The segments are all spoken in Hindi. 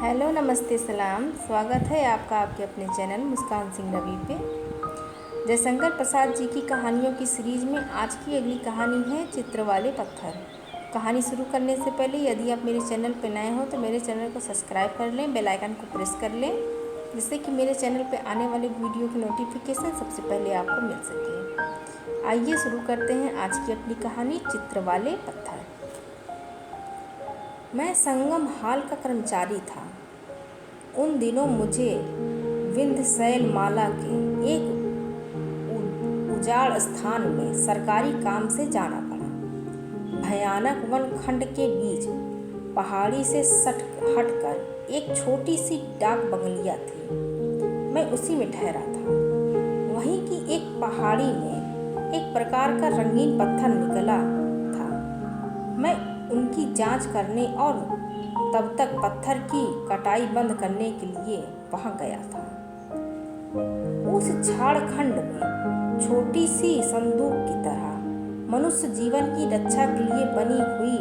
हेलो, नमस्ते, सलाम। स्वागत है आपका आपके अपने चैनल मुस्कान सिंह रवि पे। जयशंकर प्रसाद जी की कहानियों की सीरीज़ में आज की अगली कहानी है चित्र वाले पत्थर। कहानी शुरू करने से पहले यदि आप मेरे चैनल पर नए हो तो मेरे चैनल को सब्सक्राइब कर लें, बेल आइकन को प्रेस कर लें, जिससे कि मेरे चैनल पर आने वाले वीडियो की नोटिफिकेशन सबसे पहले आपको मिल सके। आइए शुरू करते हैं आज की अपनी कहानी चित्र वाले पत्थर। मैं संगम हाल का कर्मचारी था। उन दिनों मुझे विंध्यशैल माला के एक उजाड़ स्थान में सरकारी काम से जाना पड़ा। भयानक वनखंड के बीच पहाड़ी से हटकर एक छोटी सी डाक बंगलिया थी। मैं उसी में ठहरा था। वहीं की एक पहाड़ी में एक प्रकार का रंगीन पत्थर निकला था। मैं उनकी जांच करने और तब तक पत्थर की कटाई बंद करने के लिए वहां गया था। उस झाड़खंड में छोटी सी संदूक की तरह मनुष्य जीवन की रक्षा के लिए बनी हुई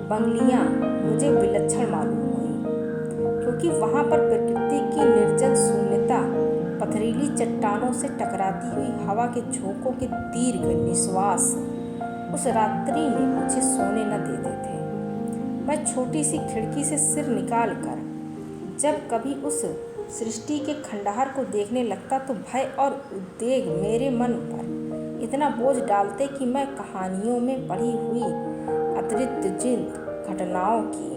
बंगलियां मुझे विलक्षण मालूम हुई, क्योंकि वहां पर प्रकृति की निर्जन शून्यता पथरीली चट्टानों से टकराती हुई हवा के झोंकों के दीर्घ निश्वास उस रात्रि में मुझे सोने न देते थे। मैं छोटी सी खिड़की से सिर निकाल कर जब कभी उस सृष्टि के खंडहर को देखने लगता तो भय और उद्वेग मेरे मन पर इतना बोझ डालते कि मैं कहानियों में पढ़ी हुई अतिरंजित घटनाओं की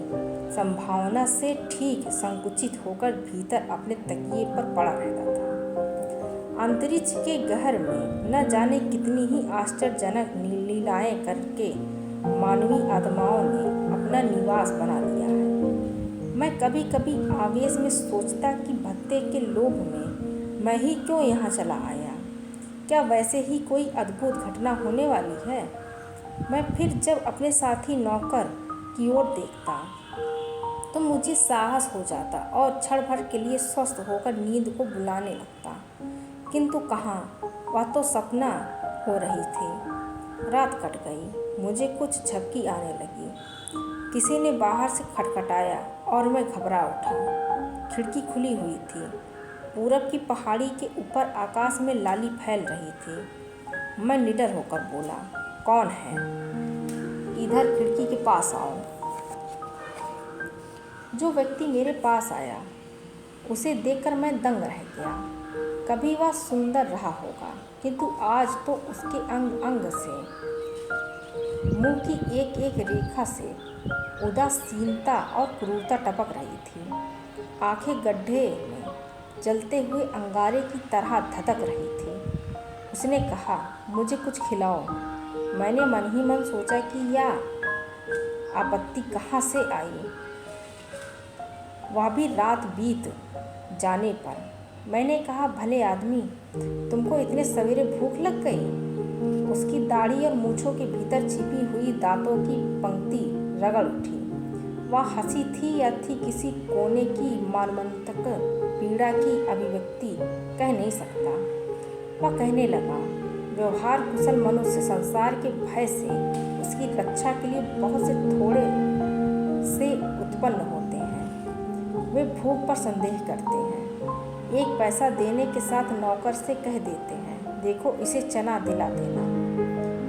संभावना से ठीक संकुचित होकर भीतर अपने तकिए पर पड़ा रहता था। अंतरिक्ष के गहर में न जाने कितनी ही आश्चर्यजनक लीलाएं करके मानवीय आत्माओं ने अपना निवास बना लिया है। मैं कभी कभी आवेश में सोचता कि भत्ते के लोभ में मैं ही क्यों यहाँ चला आया। क्या वैसे ही कोई अद्भुत घटना होने वाली है। मैं फिर जब अपने साथी नौकर की ओर देखता तो मुझे साहस हो जाता और क्षण भर के लिए स्वस्थ होकर नींद को बुलाने लगता, किंतु कहाँ, वह तो सपना हो रही थी। रात कट गई। मुझे कुछ झपकी आने लगी। किसी ने बाहर से खटखटाया और मैं घबरा उठा। खिड़की खुली हुई थी। पूरब की पहाड़ी के ऊपर आकाश में लाली फैल रही थी। मैं निडर होकर बोला, कौन है? इधर खिड़की के पास आओ। जो व्यक्ति मेरे पास आया उसे देखकर मैं दंग रह गया। कभी वह सुंदर रहा होगा, किंतु आज तो उसके अंग अंग से, मुंह की एक एक रेखा से उदासीनता और क्रूरता टपक रही थी। आंखें गड्ढे में जलते हुए अंगारे की तरह धधक रही थी। उसने कहा, मुझे कुछ खिलाओ। मैंने मन ही मन सोचा कि यह आपत्ति कहाँ से आई, वह भी रात बीत जाने पर। मैंने कहा, भले आदमी, तुमको इतने सवेरे भूख लग गई? उसकी दाढ़ी और मूंछों के भीतर छिपी हुई दांतों की पंक्ति रगड़ उठी। वह हंसी थी या थी किसी कोने की मर्मांतक पीड़ा की अभिव्यक्ति, कह नहीं सकता। वह कहने लगा, व्यवहार कुशल मनुष्य संसार के भय से उसकी रक्षा के लिए बहुत से थोड़े से उत्पन्न होते हैं। वे भूख पर संदेह करते हैं। एक पैसा देने के साथ नौकर से कह देते हैं, देखो इसे चना दिला देना।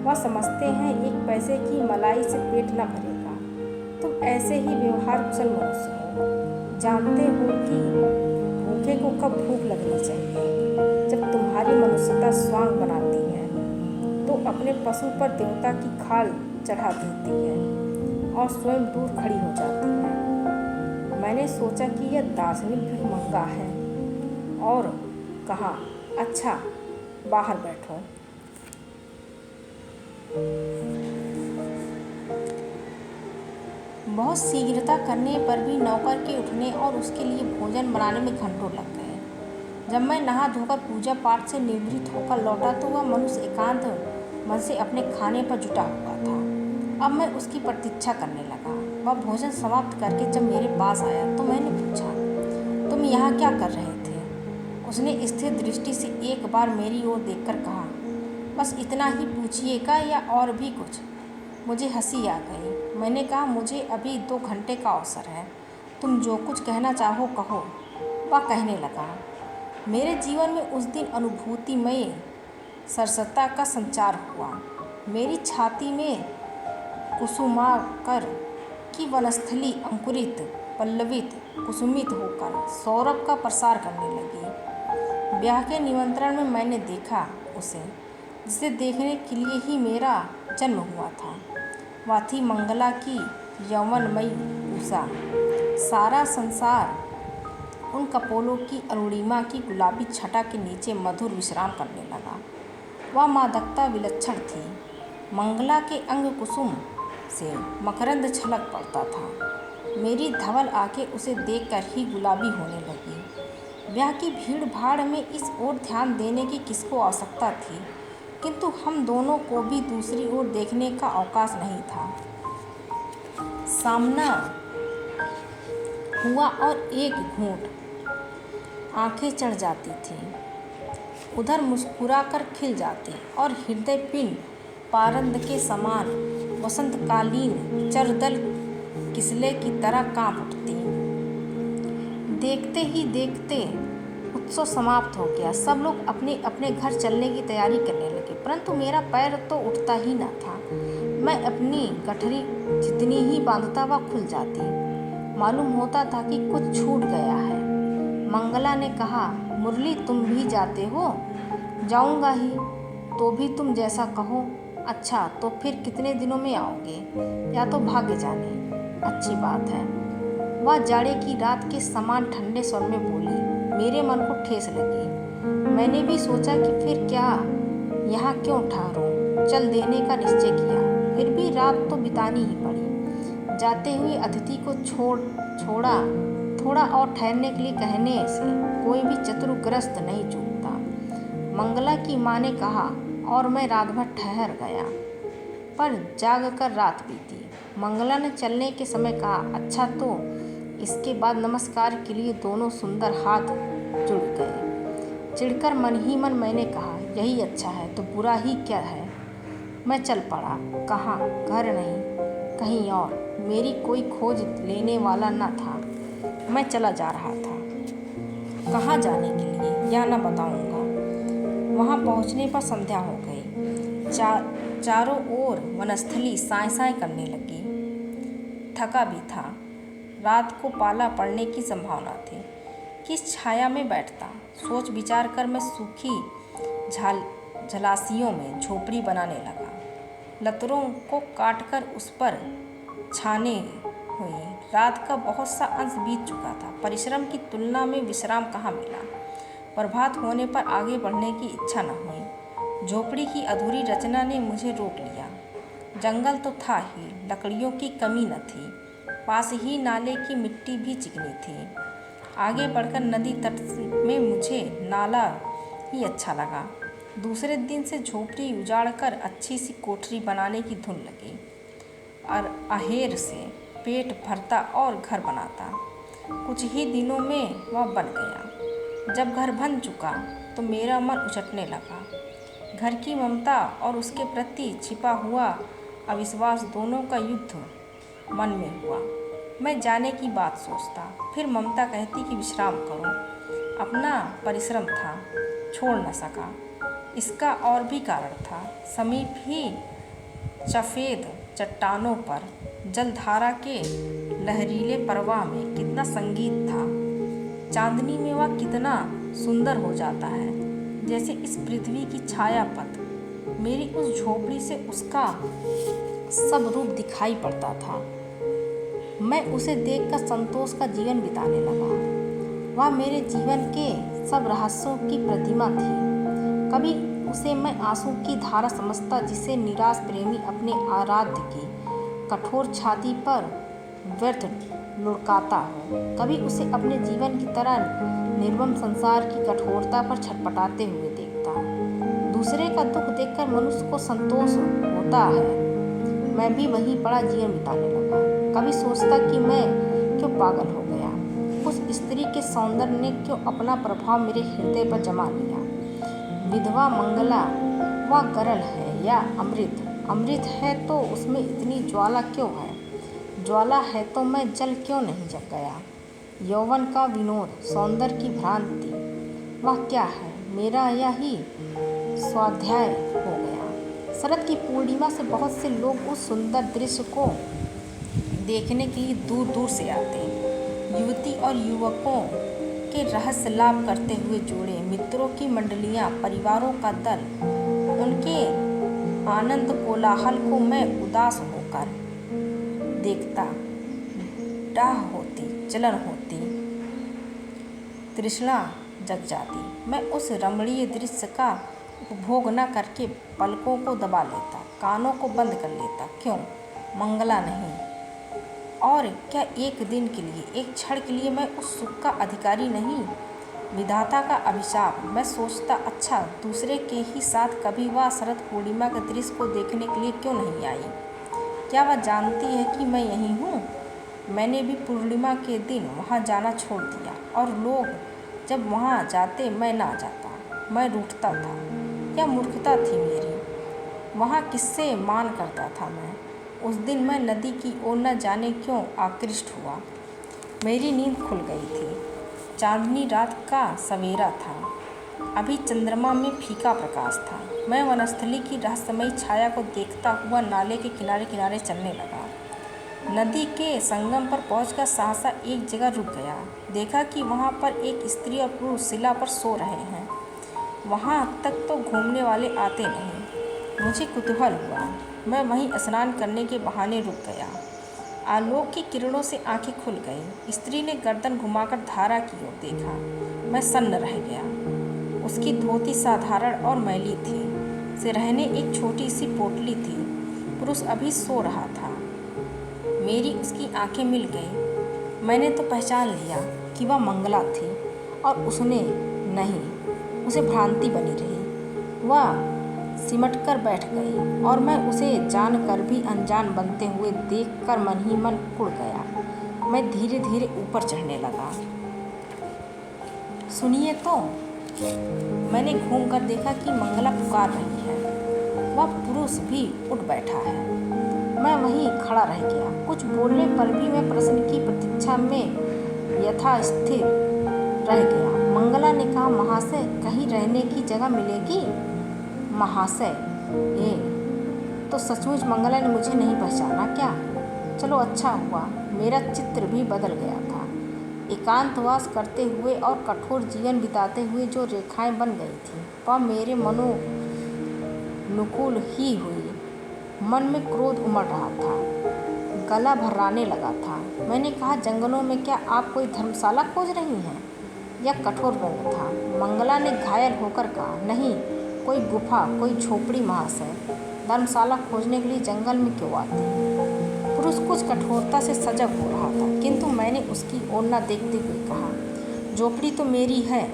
वह समझते हैं एक पैसे की मलाई से पेट न भरेगा। तुम ऐसे ही व्यवहार कुशल मनुष्य हो। जानते हो कि भूखे को कब भूख लगनी चाहिए। जब तुम्हारी मनुष्यता स्वांग बनाती है तो अपने पशु पर देवता की खाल चढ़ा देती है और स्वयं दूर खड़ी हो जाती है। मैंने सोचा कि यह दार्शनिक भिखमंगा है और कहा, अच्छा बाहर बैठो। बहुत शीघ्रता करने पर भी नौकर के उठने और उसके लिए भोजन बनाने में घंटों लग गए। जब मैं नहा धोकर पूजा पाठ से निवृत्त होकर लौटा तो वह मनुष्य एकांत मन से अपने खाने पर जुटा हुआ था। अब मैं उसकी प्रतीक्षा करने लगा। वह भोजन समाप्त करके जब मेरे पास आया तो मैंने पूछा, तुम यहाँ क्या कर रहे थे? उसने स्थिर दृष्टि से एक बार मेरी ओर देखकर कहा, बस इतना ही पूछिएगा या और भी कुछ? मुझे हंसी आ गई। मैंने कहा, मुझे अभी 2 घंटे का अवसर है, तुम जो कुछ कहना चाहो कहो, वह कहने लगा। मेरे जीवन में उस दिन अनुभूतिमय सरसता का संचार हुआ। मेरी छाती में कुसुमाकर की वनस्थली अंकुरित, पल्लवित, कुसुमित होकर सौरभ का प्रसार करने लगी। ब्याह के निमंत्रण में मैंने देखा उसे, जिसे देखने के लिए ही मेरा जन्म हुआ था। वह थी मंगला की यौवनमयी उषा। सारा संसार उन कपोलों की अरुणिमा की गुलाबी छटा के नीचे मधुर विश्राम करने लगा। वह मादकता विलक्षण थी। मंगला के अंग कुसुम से मकरंद छलक पड़ता था। मेरी धवल आंखें उसे देखकर ही गुलाबी होने लगी। ब्याह की भीड़ भाड़ में इस ओर ध्यान देने की किसको आवश्यकता थी, किंतु हम दोनों को भी दूसरी ओर देखने का अवकाश नहीं था। सामना हुआ और एक घूंट आंखें चढ़ जाती थीं, उधर मुस्कुराकर खिल जाती और हृदय पिंड पारंद के समान वसंतकालीन चरदल किसले की तरह कांप उठती। देखते ही देखते उत्सव समाप्त हो गया। सब लोग अपने अपने घर चलने की तैयारी करने लगे, परंतु मेरा पैर तो उठता ही न था। मैं अपनी गठरी जितनी ही बांधता वह खुल जाती। मालूम होता था कि कुछ छूट गया है। मंगला ने कहा, मुरली तुम भी जाते हो? जाऊंगा ही, तो भी तुम जैसा कहो। अच्छा, तो फिर कितने दिनों में आओगे? या तो भाग्य जाने। अच्छी बात है, वह जाड़े की रात के समान ठंडे स्वर में बोली। मेरे मन को ठेस लगी। मैंने भी सोचा कि फिर क्या, यहाँ क्यों ठहरूं। चल देने का निश्चय किया। फिर भी रात तो बितानी ही पड़ी। जाते हुए अतिथि को छोड़ा थोड़ा और ठहरने के लिए कहने से कोई भी चतुरग्रस्त नहीं चूकता। मंगला की माँ ने कहा और मैं रात भर ठहर गया, पर जाग कर रात बीती। मंगला ने चलने के समय कहा, अच्छा। तो इसके बाद नमस्कार के लिए दोनों सुंदर हाथ जुड़ गए। चिढ़कर मन ही मन मैंने कहा, यही अच्छा है, तो बुरा ही क्या है। मैं चल पड़ा। कहाँ? घर नहीं, कहीं और। मेरी कोई खोज लेने वाला न था। मैं चला जा रहा था। कहाँ जाने के लिए यह न बताऊंगा। वहाँ पहुँचने पर संध्या हो गई। चारों ओर वनस्थली साए साए करने लगी। थका भी था। रात को पाला पड़ने की संभावना थी। किस छाया में बैठता, सोच विचार कर मैं सूखी झलासियों में झोपड़ी बनाने लगा। लतरों को काटकर उस पर छाने हुई। रात का बहुत सा अंश बीत चुका था। परिश्रम की तुलना में विश्राम कहाँ मिला। प्रभात होने पर आगे बढ़ने की इच्छा न हुई। झोपड़ी की अधूरी रचना ने मुझे रोक लिया। जंगल तो था ही, लकड़ियों की कमी न थी। पास ही नाले की मिट्टी भी चिकनी थी। आगे बढ़कर नदी तट में मुझे नाला ही अच्छा लगा। दूसरे दिन से झोपड़ी उजाड़कर अच्छी सी कोठरी बनाने की धुन लगी और अहेर से पेट भरता और घर बनाता। कुछ ही दिनों में वह बन गया। जब घर बन चुका तो मेरा मन उचटने लगा। घर की ममता और उसके प्रति छिपा हुआ अविश्वास दोनों का युद्ध मन में हुआ। मैं जाने की बात सोचता, फिर ममता कहती कि विश्राम करो। अपना परिश्रम था, छोड़ न सका। इसका और भी कारण था। समीप ही सफ़ेद चट्टानों पर जलधारा के लहरीले प्रवाह में कितना संगीत था। चांदनी में वह कितना सुंदर हो जाता है, जैसे इस पृथ्वी की छाया पथ। मेरी उस झोपड़ी से उसका सब रूप दिखाई पड़ता था। मैं उसे देखकर संतोष का जीवन बिताने लगा। वह मेरे जीवन के सब रहस्यों की प्रतिमा थी। कभी उसे मैं आंसू की धारा समझता, जिसे निराश प्रेमी अपने आराध्य की कठोर छाती पर व्यर्थ लुढ़काता हो। कभी उसे अपने जीवन की तरह निर्मम संसार की कठोरता पर छटपटाते हुए देखता। दूसरे का दुख देखकर मनुष्य को संतोष होता है। मैं भी वहीं पड़ा जीवन बिताने लगा। कभी सोचता कि मैं क्यों पागल हो गया। उस स्त्री के सौंदर्य ने क्यों अपना प्रभाव मेरे हृदय पर जमा लिया। विधवा मंगला वह गरल है या अमृत? अमृत है तो उसमें इतनी ज्वाला क्यों है? ज्वाला है तो मैं जल क्यों नहीं जग गया? यौवन का विनोद, सौंदर्य की भ्रांति, वह क्या है? मेरा यही स्वाध्याय हो गया। शरद की पूर्णिमा से बहुत से लोग उस सुंदर दृश्य को देखने के लिए दूर दूर से आते। युवती और युवकों के रहस्य लाभ करते हुए जोड़े, मित्रों की मंडलियां, परिवारों का दल, उनके आनंद कोलाहल को मैं उदास होकर देखता। डाह होती, जलन होती, तृष्णा जग जाती। मैं उस रमणीय दृश्य का उपभोग न करके पलकों को दबा लेता, कानों को बंद कर लेता। क्यों? मंगला नहीं। और क्या एक दिन के लिए, एक क्षण के लिए मैं उस सुख का अधिकारी नहीं? विधाता का अभिशाप। मैं सोचता, अच्छा, दूसरे के ही साथ कभी वह शरद पूर्णिमा के दृश्य को देखने के लिए क्यों नहीं आई? क्या वह जानती है कि मैं यहीं हूँ? मैंने भी पूर्णिमा के दिन वहाँ जाना छोड़ दिया, और लोग जब वहाँ जाते मैं ना जाता। मैं रूठता था। क्या मूर्खता थी मेरी? वहाँ किससे मान करता था मैं? उस दिन मैं नदी की ओर न जाने क्यों आकृष्ट हुआ। मेरी नींद खुल गई थी। चांदनी रात का सवेरा था। अभी चंद्रमा में फीका प्रकाश था। मैं वनस्थली की रहस्यमयी छाया को देखता हुआ नाले के किनारे किनारे चलने लगा। नदी के संगम पर पहुंचकर सहसा एक जगह रुक गया। देखा कि वहां पर एक स्त्री और पुरुष शिला पर सो रहे हैं। वहां तक तो घूमने वाले आते नहीं। मुझे कुतूहल हुआ। मैं वहीं स्नान करने के बहाने रुक गया। आलोक की किरणों से आंखें खुल गईं। स्त्री ने गर्दन घुमाकर धारा की ओर देखा। मैं सन्न रह गया। उसकी धोती साधारण और मैली थी। सिरहने एक छोटी सी पोटली थी। पुरुष अभी सो रहा था। मेरी उसकी आंखें मिल गई। मैंने तो पहचान लिया कि वह मंगला थी, और उसने नहीं, उसे भ्रांति बनी रही। वह सिमटकर बैठ गई, और मैं उसे जानकर भी अनजान बनते हुए देखकर मन ही मन कुढ़ गया। मैं धीरे धीरे ऊपर चढ़ने लगा। सुनिए तो, मैंने घूम कर देखा कि मंगला पुकार रही है। वह पुरुष भी उठ बैठा है। मैं वहीं खड़ा रह गया। कुछ बोलने पर भी मैं प्रश्न की प्रतीक्षा में यथास्थिर रह गया। मंगला ने कहा, महाशय, कहीं रहने की जगह मिलेगी? महाशय, ये तो सचमुच मंगला ने मुझे नहीं पहचाना क्या? चलो, अच्छा हुआ। मेरा चित्र भी बदल गया था। एकांतवास करते हुए और कठोर जीवन बिताते हुए जो रेखाएं बन गई थीं, वह मेरे मनोनुकूल ही हुई। मन में क्रोध उमड़ रहा था, गला भर्राने लगा था। मैंने कहा, जंगलों में क्या आप कोई धर्मशाला खोज रही हैं? यह कठोर व्यंग था। मंगला ने घायल होकर कहा, नहीं, कोई गुफा, कोई झोपड़ी महाशय। धर्मशाला खोजने के लिए जंगल में क्यों आती? पुरुष कुछ कठोरता से सजग हो रहा था, किंतु मैंने उसकी ओर न देखते हुए कहा, झोपड़ी तो मेरी है।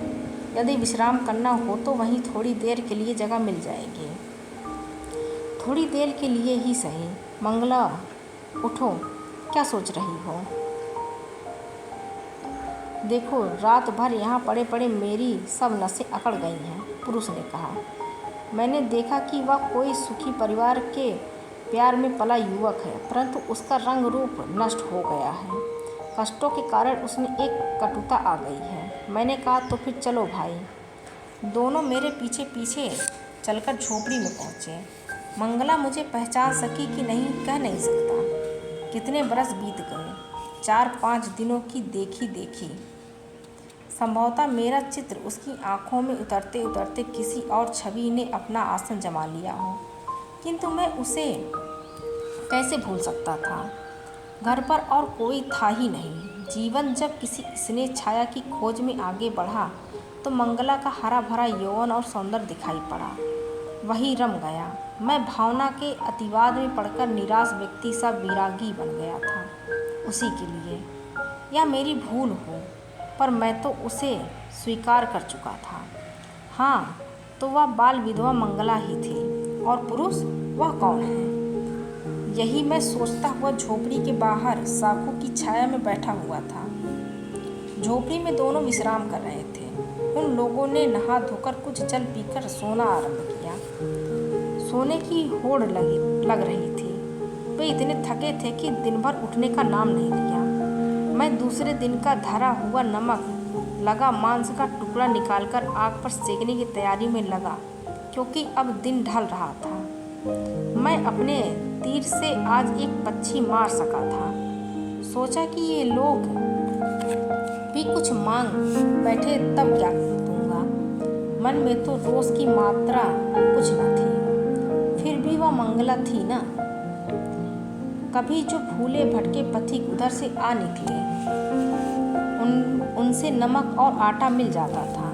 यदि विश्राम करना हो तो वहीं थोड़ी देर के लिए जगह मिल जाएगी। थोड़ी देर के लिए ही सही। मंगला, उठो, क्या सोच रही हो? देखो, रात भर यहाँ पड़े पड़े मेरी सब नसें अकड़ गई हैं, पुरुष ने कहा। मैंने देखा कि वह कोई सुखी परिवार के प्यार में पला युवक है, परंतु उसका रंग रूप नष्ट हो गया है। कष्टों के कारण उसमें एक कटुता आ गई है। मैंने कहा, तो फिर चलो भाई। दोनों मेरे पीछे पीछे चलकर झोपड़ी में पहुँचे। मंगला मुझे पहचान सकी कि नहीं, कह नहीं सकता। कितने बरस बीत गए, 4-5 दिनों की देखी। संभवतः मेरा चित्र उसकी आंखों में उतरते उतरते किसी और छवि ने अपना आसन जमा लिया हो, किंतु मैं उसे कैसे भूल सकता था? घर पर और कोई था ही नहीं। जीवन जब किसी स्नेह छाया की खोज में आगे बढ़ा तो मंगला का हरा भरा यौवन और सौंदर्य दिखाई पड़ा। वही रम गया। मैं भावना के अतिवाद में पड़कर निराश व्यक्ति सा विरागी बन गया था उसी के लिए। या मेरी भूल हो, पर मैं तो उसे स्वीकार कर चुका था। हाँ, तो वह बाल विधवा मंगला ही थी। और पुरुष, वह कौन है? यही मैं सोचता हुआ झोपड़ी के बाहर शाखों की छाया में बैठा हुआ था। झोपड़ी में दोनों विश्राम कर रहे थे। उन लोगों ने नहा धोकर कुछ जल पीकर सोना आरंभ किया। सोने की होड़ लग रही थी। वे इतने थके थे कि दिन भर उठने का नाम नहीं लिया। मैं दूसरे दिन का धरा हुआ नमक लगा मांस का टुकड़ा निकालकर आग पर सेकने की तैयारी में लगा, क्योंकि अब दिन ढल रहा था। मैं अपने तीर से आज एक पक्षी मार सका था। सोचा कि ये लोग भी कुछ मांग बैठे तब क्या दूंगा। मन में तो रोष की मात्रा कुछ न थी, फिर भी वह मंगला थी ना। कभी जो भूले भटके पथिक उधर से आ निकले, उनसे नमक और आटा मिल जाता था।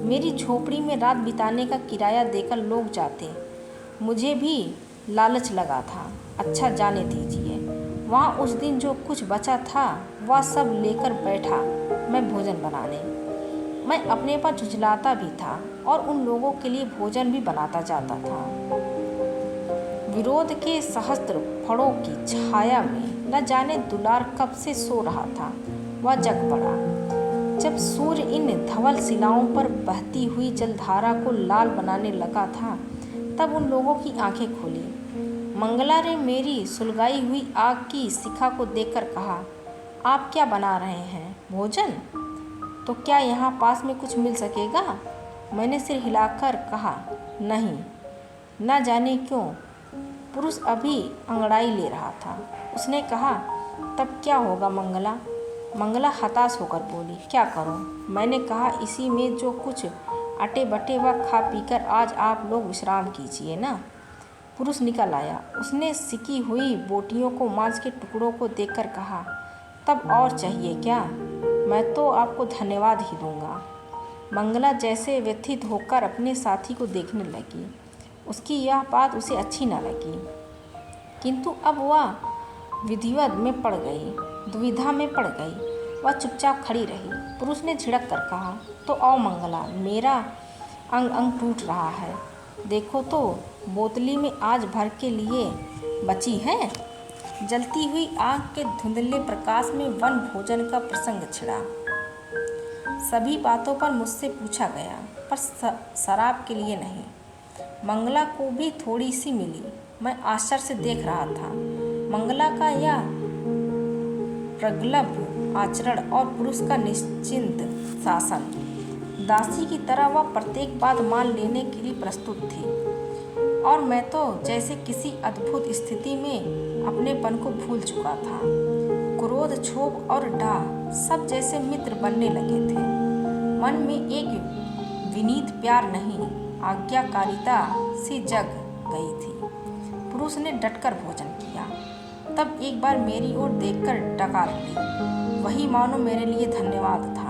मेरी झोपड़ी में रात बिताने का किराया देकर लोग जाते। मुझे भी लालच लगा था। अच्छा जाने दीजिए। वहाँ उस दिन जो कुछ बचा था वह सब लेकर बैठा मैं भोजन बनाने। मैं अपने पर झुंझलाता भी था और उन लोगों के लिए भोजन भी बनाता जाता था। विरोध के सहस्त्र फड़ों की छाया में न जाने दुलार कब से सो रहा था। वह जग पड़ा जब सूर्य इन धवल शिलाओं पर बहती हुई जलधारा को लाल बनाने लगा था। तब उन लोगों की आंखें खोली। मंगला ने मेरी सुलगाई हुई आग की शिखा को देखकर कहा, आप क्या बना रहे हैं? भोजन? तो क्या यहाँ पास में कुछ मिल सकेगा? मैंने सिर हिलाकर कहा, नहीं। न जाने क्यों पुरुष अभी अंगड़ाई ले रहा था। उसने कहा, तब क्या होगा मंगला? मंगला हताश होकर बोली, क्या करूं? मैंने कहा, इसी में जो कुछ अटे बटे व खा पीकर आज आप लोग विश्राम कीजिए ना। पुरुष निकल आया। उसने सिकी हुई बोटियों को मांस के टुकड़ों को देखकर कहा, तब और चाहिए क्या? मैं तो आपको धन्यवाद ही दूंगा। मंगला जैसे व्यथित होकर अपने साथी को देखने लगी। उसकी यह बात उसे अच्छी न लगी, किंतु अब वह विधिवत में पड़ गई, दुविधा में पड़ गई। वह चुपचाप खड़ी रही। पुरुष ने झिड़क कर कहा, तो आओ मंगला, मेरा अंग अंग टूट रहा है। देखो तो बोतली में आज भर के लिए बची है। जलती हुई आग के धुंधले प्रकाश में वन भोजन का प्रसंग छिड़ा। सभी बातों पर मुझसे पूछा गया, पर शराब के लिए नहीं। मंगला को भी थोड़ी सी मिली। मैं आश्चर्य से देख रहा था। मंगला का यह प्रगल्भ आचरण और पुरुष का निश्चिंत शासन। दासी की तरह वह प्रत्येक बात मान लेने के लिए प्रस्तुत थी, और मैं तो जैसे किसी अद्भुत स्थिति में अपनेपन को भूल चुका था। क्रोध, क्षोभ और डाह सब जैसे मित्र बनने लगे थे। मन में एक विनीत प्यार नहीं, आज्ञाकारिता सी जग गई थी। पुरुष ने डटकर भोजन किया, तब एक बार मेरी ओर देखकर डकार ली। वही मानो मेरे लिए धन्यवाद था।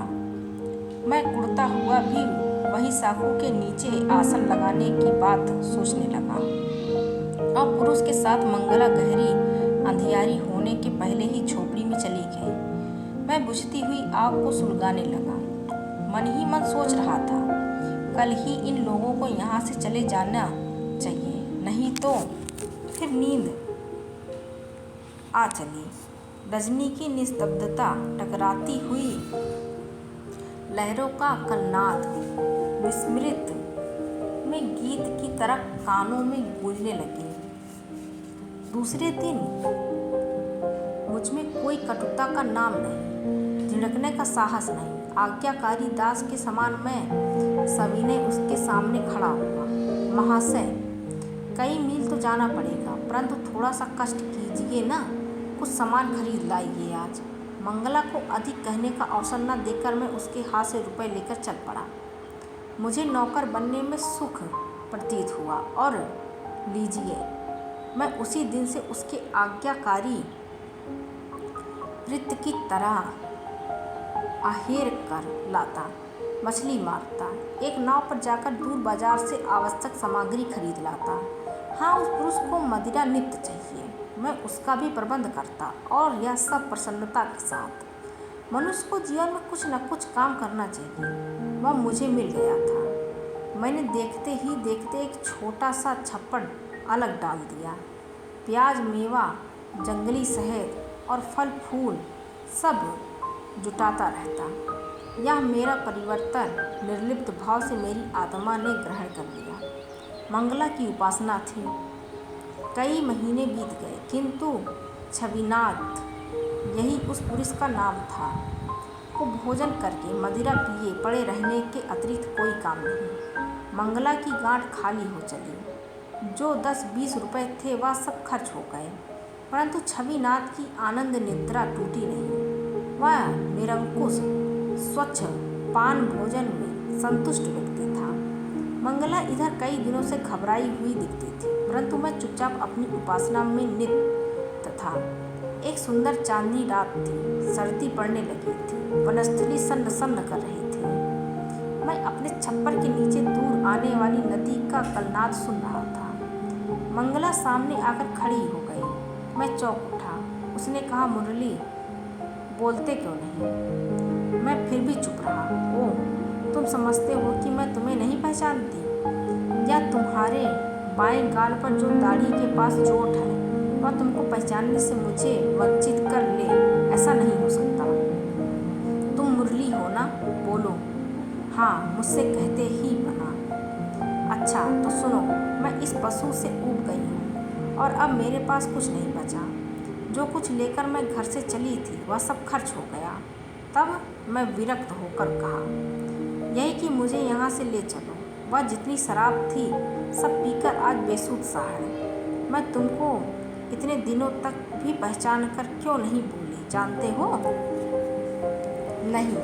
मैं कुड़ता हुआ भी वही साखू के नीचे आसन लगाने की बात सोचने लगा, और पुरुष के साथ मंगला गहरी अंधियारी होने के पहले ही झोपड़ी में चली गई। मैं बुझती हुई आग को सुलगाने लगा। मन ही मन सोच रहा था, कल ही इन लोगों को यहाँ से चले जाना चाहिए, नहीं तो फिर नींद आ चली। रजनी की निस्तब्धता टकराती हुई लहरों का कलनाद विस्मृत में गीत की तरह कानों में गूंजने लगी। दूसरे दिन मुझ में कोई कटुता का नाम नहीं, झिड़कने का साहस नहीं। आज्ञाकारी दास के समान मैं सविनय उसके सामने खड़ा हुआ। महाशय, कई मील तो जाना पड़ेगा, परंतु थोड़ा सा कष्ट कीजिए ना, कुछ सामान खरीद लाइए आज। मंगला को अधिक कहने का अवसर न देकर मैं उसके हाथ से रुपए लेकर चल पड़ा। मुझे नौकर बनने में सुख प्रतीत हुआ, और लीजिए, मैं उसी दिन से उसके आज्ञाकारी वृत्त की तरह आहेर कर लाता, मछली मारता, एक नाव पर जाकर दूर बाजार से आवश्यक सामग्री खरीद लाता। हाँ, उस पुरुष को मदिरा नित्य चाहिए, मैं उसका भी प्रबंध करता, और यह सब प्रसन्नता के साथ। मनुष्य को जीवन में कुछ न कुछ काम करना चाहिए। वह मुझे मिल गया था। मैंने देखते ही देखते एक छोटा सा छप्पड़ अलग डाल दिया। प्याज, मेवा, जंगली शहद और फल फूल सब जुटाता रहता। यह मेरा परिवर्तन निर्लिप्त भाव से मेरी आत्मा ने ग्रहण कर लिया। मंगला की उपासना थी। कई महीने बीत गए, किंतु छविनाथ यही उस पुरुष का नाम था। वो भोजन करके मदिरा पिए पड़े रहने के अतिरिक्त कोई काम नहीं। मंगला की गांठ खाली हो चली। जो 10-20 रुपए थे वह सब खर्च हो गए, परंतु छविनाथ की आनंद निद्रा टूटी नहीं। वह निरंकुश स्वच्छ पान भोजन में संतुष्ट व्यक्ति था। मंगला इधर कई दिनों से घबराई हुई दिखती थी, परंतु मैं चुपचाप अपनी उपासना में नित था। एक सुंदर चांदनी रात थी। सर्दी पड़ने लगी थी। वनस्थली सन्न सन्न कर रही थी। मैं अपने छप्पर के नीचे दूर आने वाली नदी का कलनाद सुन रहा था। मंगला सामने आकर खड़ी हो गई। मैं चौंक उठा। उसने कहा, मुरली, बोलते क्यों नहीं? मैं फिर भी चुप रहा। ओह, तुम समझते हो कि मैं तुम्हें नहीं पहचानती? या तुम्हारे बाएं गाल पर जो दाढ़ी के पास चोट है वह तुमको पहचानने से मुझे वंचित कर ले? ऐसा नहीं हो सकता। तुम मुरली हो ना? बोलो। हाँ, मुझसे कहते ही बना। अच्छा तो सुनो, मैं इस पशु से ऊब गई हूँ और अब मेरे पास कुछ नहीं बचा। जो कुछ लेकर मैं घर से चली थी वह सब खर्च हो गया। तब मैं विरक्त होकर कहा, यही कि मुझे यहाँ से ले चलो। वह जितनी शराब थी सब पीकर आज बेसुध सा है। मैं तुमको इतने दिनों तक भी पहचान कर क्यों नहीं भूली, जानते हो? नहीं,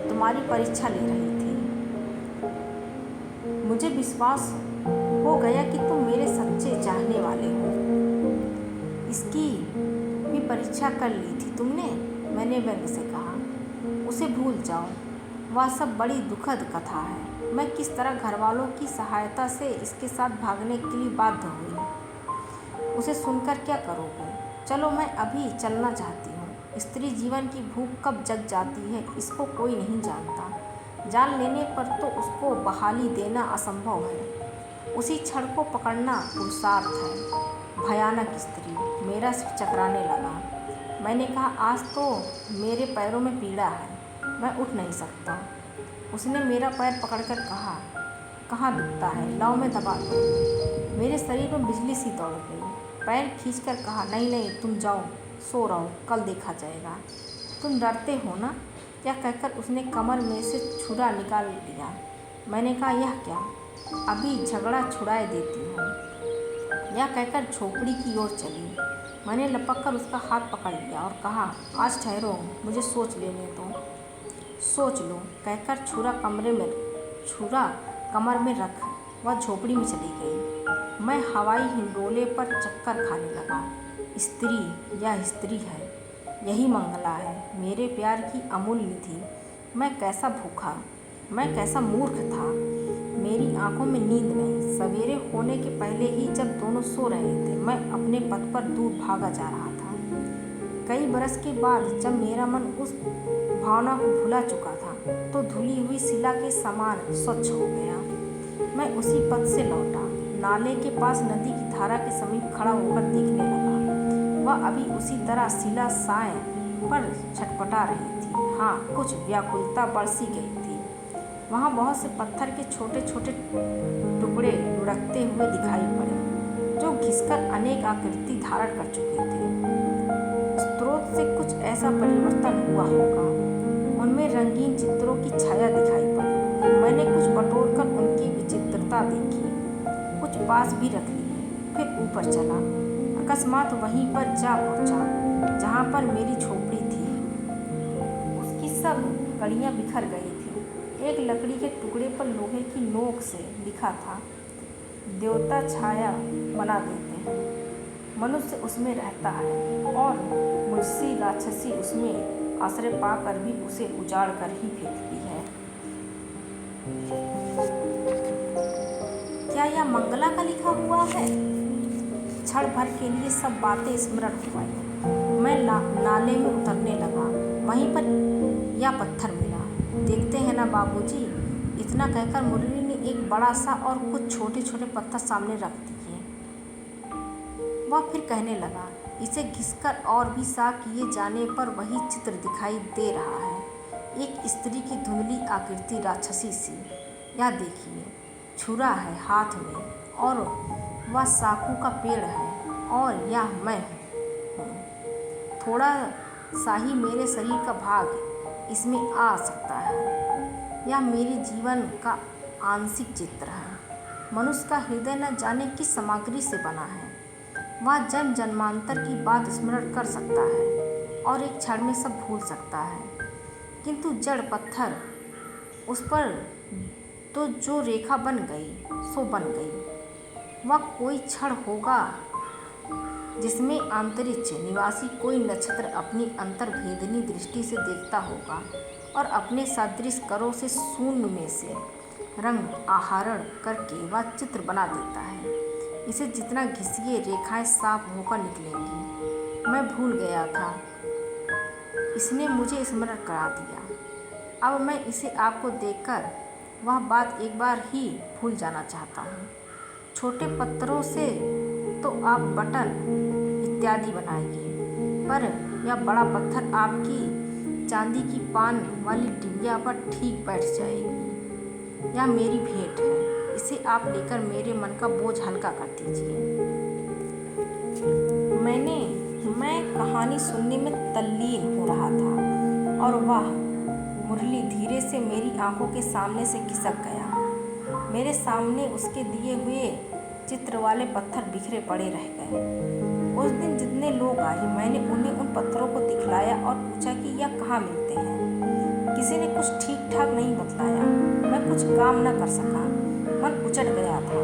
तुम्हारी परीक्षा ले रही थी। मुझे विश्वास हो गया कि तुम मेरे सच्चे चाहने वाले हो। इसकी भी परीक्षा कर ली थी तुमने? मैंने व्यंग से कहा। उसे भूल जाओ, वह सब बड़ी दुखद कथा है। मैं किस तरह घरवालों की सहायता से इसके साथ भागने के लिए बाध्य हुई, उसे सुनकर क्या करोगे? चलो, मैं अभी चलना चाहती हूँ। स्त्री जीवन की भूख कब जग जाती है इसको कोई नहीं जानता। जान लेने पर तो उसको बहाली देना असंभव है। उसी क्षण को पकड़ना पुरुषार्थ है। भयानक स्त्री। मेरा सिर चकराने लगा। मैंने कहा, आज तो मेरे पैरों में पीड़ा है, मैं उठ नहीं सकता। उसने मेरा पैर पकड़कर कहा, कहाँ दुखता है? लाओ मैं दबा दूँ। मेरे शरीर में बिजली सी दौड़ गई। पैर खींचकर कहा, नहीं नहीं, तुम जाओ, सो रहो, कल देखा जाएगा। तुम डरते हो ना? यह कहकर उसने कमर में से छुरा निकाल लिया। मैंने कहा, यह क्या? अभी झगड़ा छुड़ाए देती हूँ। यह कहकर झोपड़ी की ओर चली। मैंने लपक कर उसका हाथ पकड़ लिया और कहा, आज ठहरो, मुझे सोच लेने दो। सोच लो, कहकर छुरा कमर में रख वह झोपड़ी में चली गई। मैं हवाई हिंडोले पर चक्कर खाने लगा। स्त्री, यह स्त्री है, यही मंगला है, मेरे प्यार की अमूल्य निधि। मैं कैसा भूखा, मैं कैसा मूर्ख था। मेरी आंखों में नींद नहीं। सवेरे होने के पहले ही जब दोनों सो रहे थे, मैं अपने पथ पर दूर भागा जा रहा था। कई बरस के बाद जब मेरा मन उस भावना को भुला चुका था, तो धुली हुई शिला के समान स्वच्छ हो गया। मैं उसी पथ से लौटा। नाले के पास नदी की धारा के समीप खड़ा होकर देखने लगा। वह अभी उसी तरह शिला साए पर छटपटा रही थी। हाँ, कुछ व्याकुलता बरसी गई थी। वहाँ बहुत से पत्थर के छोटे छोटे टुकड़े लुढ़कते हुए दिखाई पड़े, जो घिसकर अनेक आकृति धारण कर चुके थे। स्रोत से कुछ ऐसा परिवर्तन हुआ होगा। उनमें रंगीन चित्रों की छाया दिखाई पड़ी। मैंने कुछ बटोरकर उनकी विचित्रता देखी, कुछ पास भी रख लिए, फिर ऊपर चला। अकस्मात वहीं पर जा पहुंचा जहाँ पर मेरी झोपड़ी थी। उसकी सब कड़ियाँ बिखर गई थी। एक लकड़ी के टुकड़े पर लोहे की नोक से लिखा था, देवता छाया बना देते हैं, मनुष्य उसमें रहता है और मुझसी राक्षसी उसमें आश्रय पाकर भी उसे उजाड़ कर ही फेंकती है। क्या यह मंगला का लिखा हुआ है? क्षण भर के लिए सब बातें स्मरण हो आई। मैं नाले में उतरने लगा। वहीं पर यह पत्थर मिला। देखते हैं ना बाबूजी, इतना कहकर मुरली ने एक बड़ा सा और कुछ छोटे छोटे पत्थर सामने रख दिए। वह फिर कहने लगा, इसे घिसकर और भी सा किए जाने पर वही चित्र दिखाई दे रहा है। एक स्त्री की धुंधली आकृति राक्षसी सी। यह देखिए, छुरा है हाथ में और वह साखू का पेड़ है और यह मैं हूँ। थोड़ा शाही मेरे शरीर का भाग इसमें आ सकता है। यह मेरे जीवन का आंशिक चित्र है। मनुष्य का हृदय न जाने किस सामग्री से बना है। वह जन्म जन्मांतर की बात स्मरण कर सकता है और एक क्षण में सब भूल सकता है, किंतु जड़ पत्थर, उस पर तो जो रेखा बन गई सो बन गई। वह कोई क्षण होगा जिसमें अंतरिक्ष निवासी कोई नक्षत्र अपनी अंतर्भेदनी दृष्टि से देखता होगा और अपने सदृश करों से शून्य में से रंग आहरण करके वह चित्र बना देता है। इसे जितना घिसिए रेखाएं साफ होकर निकलेंगी। मैं भूल गया था, इसने मुझे स्मरण करा दिया। अब मैं इसे आपको देखकर वह बात एक बार ही भूल जाना चाहता हूँ। छोटे पत्थरों से तो आप बटन इत्यादि बनाएंगे, पर यह बड़ा पत्थर आपकी चांदी की पान वाली डिबिया पर ठीक बैठ जाएगी। यह मेरी भेंट है, इसे आप लेकर मेरे मन का बोझ हल्का कर दीजिए। मैं कहानी सुनने में तल्लीन हो रहा था और वह मुरली धीरे से मेरी आंखों के सामने से खिसक गया। मेरे सामने उसके दिए हुए चित्र वाले पत्थर बिखरे पड़े रह गए। उस दिन जितने लोग आए, मैंने उन्हें उन पत्थरों को दिखलाया और पूछा कि यह कहाँ मिलते हैं। किसी ने कुछ ठीक ठाक नहीं बतलाया। मैं कुछ काम न कर सका, मन उचट गया था।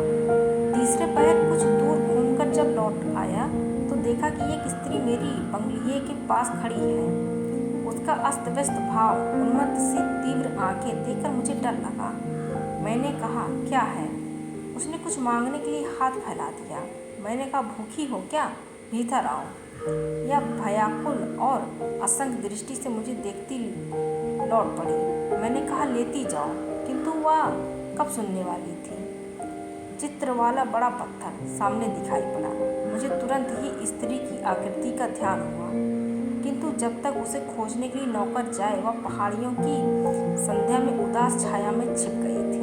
तीसरे पैर कुछ दूर घूमकर जब लौट आया तो देखा कि एक स्त्री मेरी बंगलिए के पास खड़ी है। उसका अस्त व्यस्त भाव, उन्मत्त सी तीव्र आंखें देखकर मुझे डर लगा। मैंने कहा, क्या है? उसने कुछ मांगने के लिए हाथ फैला दिया। मैंने कहा, भूखी हो क्या? भीतर आओ। यह भयाकुल और असंग दृष्टि से मुझे देखती लौट पड़ी। मैंने कहा, लेती जाओ, किंतु वह कब सुनने वाली थी। चित्र वाला बड़ा पत्थर सामने दिखाई पड़ा। मुझे तुरंत ही स्त्री की आकृति का ध्यान हुआ, किंतु जब तक उसे खोजने के लिए नौकर जाए, वह पहाड़ियों की संध्या में उदास छाया में छिप गई थी।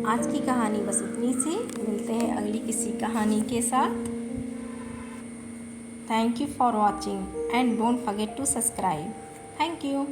आज की कहानी बस इतनी सी। मिलते हैं अगली किसी कहानी के साथ। Thank you for watching and don't forget to subscribe. Thank you.